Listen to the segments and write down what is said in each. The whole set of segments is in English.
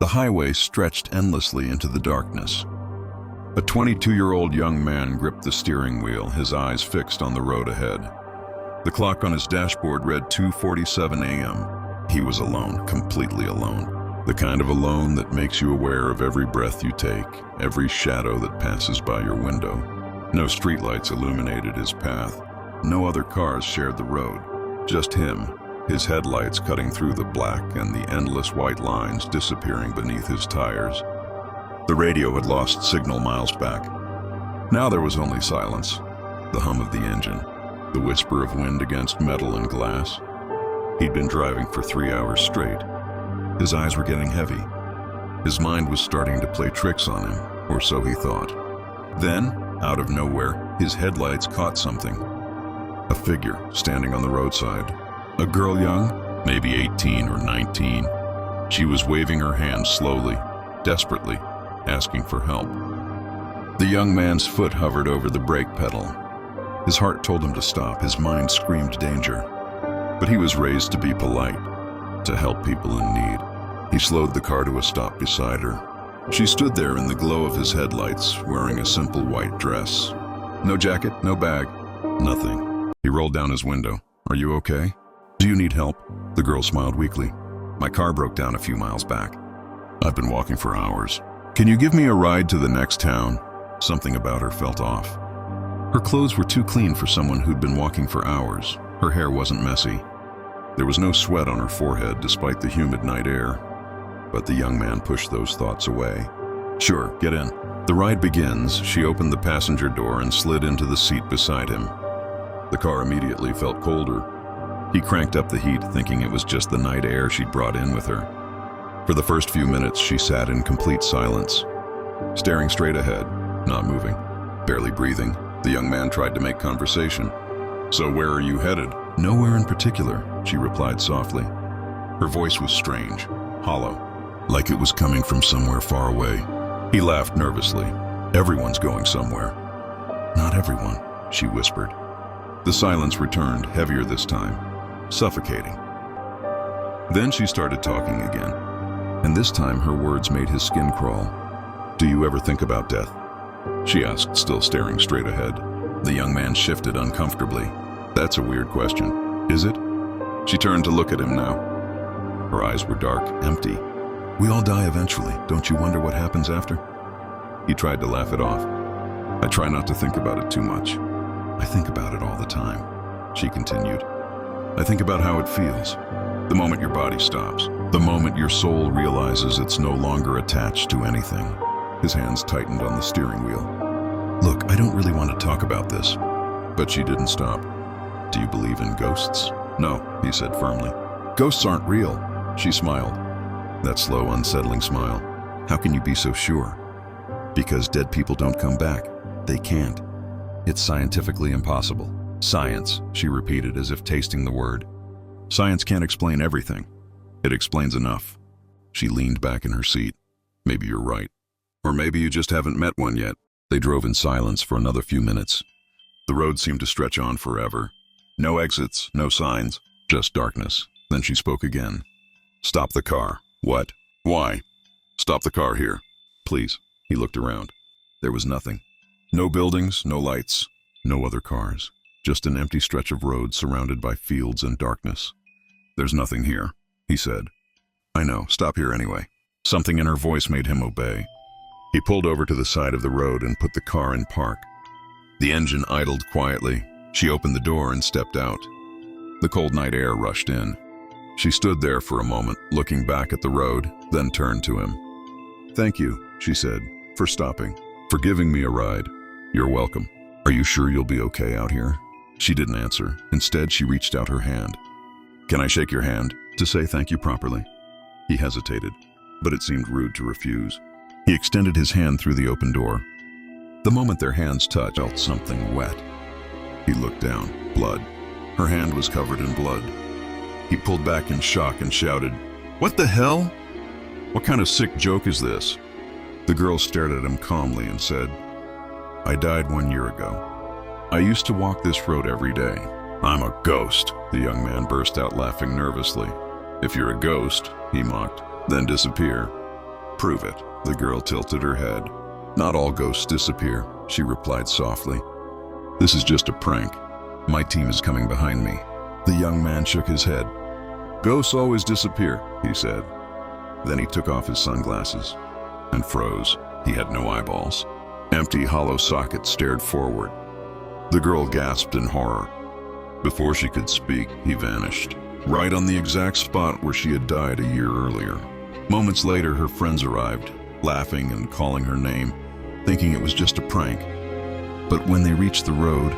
The highway stretched endlessly into the darkness. A 22-year-old young man gripped the steering wheel, his eyes fixed on the road ahead. The clock on his dashboard read 2:47 a.m. He was alone, completely alone. The kind of alone that makes you aware of every breath you take, every shadow that passes by your window. No streetlights illuminated his path. No other cars shared the road. Just him, his headlights cutting through the black and the endless white lines disappearing beneath his tires. The radio had lost signal miles back. Now there was only silence, the hum of the engine, the whisper of wind against metal and glass. He'd been driving for 3 hours straight. His eyes were getting heavy. His mind was starting to play tricks on him, or so he thought. Then, out of nowhere, his headlights caught something. A figure standing on the roadside. A girl young, maybe 18 or 19. She was waving her hand slowly, desperately, asking for help. The young man's foot hovered over the brake pedal. His heart told him to stop, his mind screamed danger. But he was raised to be polite, to help people in need. He slowed the car to a stop beside her. She stood there in the glow of his headlights, wearing a simple white dress. No jacket, no bag, nothing. He rolled down his window. "Are you okay? Do you need help?" The girl smiled weakly. "My car broke down a few miles back. I've been walking for hours. Can you give me a ride to the next town?" Something about her felt off. Her clothes were too clean for someone who'd been walking for hours. Her hair wasn't messy. There was no sweat on her forehead despite the humid night air. But the young man pushed those thoughts away. "Sure, get in." The ride begins. She opened the passenger door and slid into the seat beside him. The car immediately felt colder. He cranked up the heat, thinking it was just the night air she'd brought in with her. For the first few minutes, she sat in complete silence, staring straight ahead, not moving, barely breathing. The young man tried to make conversation. "So where are you headed?" "Nowhere in particular," she replied softly. Her voice was strange, hollow, like it was coming from somewhere far away. He laughed nervously. "Everyone's going somewhere." "Not everyone," she whispered. The silence returned, heavier this time, suffocating. Then she started talking again, and this time her words made his skin crawl. "Do you ever think about death?" she asked, still staring straight ahead. The young man shifted uncomfortably. "That's a weird question. Is it?" She turned to look at him now. Her eyes were dark, empty. "We all die eventually. Don't you wonder what happens after?" He tried to laugh it off. "I try not to think about it too much." "I think about it all the time," she continued. "I think about how it feels. The moment your body stops. The moment your soul realizes it's no longer attached to anything." His hands tightened on the steering wheel. "Look, I don't really want to talk about this." But she didn't stop. "Do you believe in ghosts?" "No," he said firmly. "Ghosts aren't real." She smiled. That slow, unsettling smile. "How can you be so sure?" "Because dead people don't come back. They can't. It's scientifically impossible." "Science," she repeated as if tasting the word. "Science can't explain everything. It explains enough." She leaned back in her seat. "Maybe you're right. Or maybe you just haven't met one yet." They drove in silence for another few minutes. The road seemed to stretch on forever. No exits, no signs, just darkness. Then she spoke again. "Stop the car." "What? Why?" "Stop the car here, please." He looked around. There was nothing. No buildings, no lights, no other cars. Just an empty stretch of road surrounded by fields and darkness. "There's nothing here," he said. "I know, stop here anyway." Something in her voice made him obey. He pulled over to the side of the road and put the car in park. The engine idled quietly. She opened the door and stepped out. The cold night air rushed in. She stood there for a moment, looking back at the road, then turned to him. "Thank you," she said, "for stopping, for giving me a ride." "You're welcome. Are you sure you'll be okay out here?" She didn't answer. Instead, she reached out her hand. "Can I shake your hand to say thank you properly?" He hesitated, but it seemed rude to refuse. He extended his hand through the open door. The moment their hands touched, felt something wet. He looked down. Blood. Her hand was covered in blood. He pulled back in shock and shouted, "What the hell? What kind of sick joke is this?" The girl stared at him calmly and said, "I died 1 year ago. I used to walk this road every day." "I'm a ghost," the young man burst out laughing nervously. "If you're a ghost," he mocked, "then disappear." Prove it. The girl tilted her head. Not all ghosts disappear, she replied softly. This is just a prank. My team is coming behind me. The young man shook his head. Ghosts always disappear, he said. Then he took off his sunglasses and froze. He had no eyeballs. Empty, hollow sockets stared forward. The girl gasped in horror. Before she could speak, he vanished, right on the exact spot where she had died a year earlier. Moments later, her friends arrived, laughing and calling her name, thinking it was just a prank. But when they reached the road,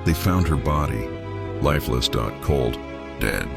they found her body, lifeless, cold, dead.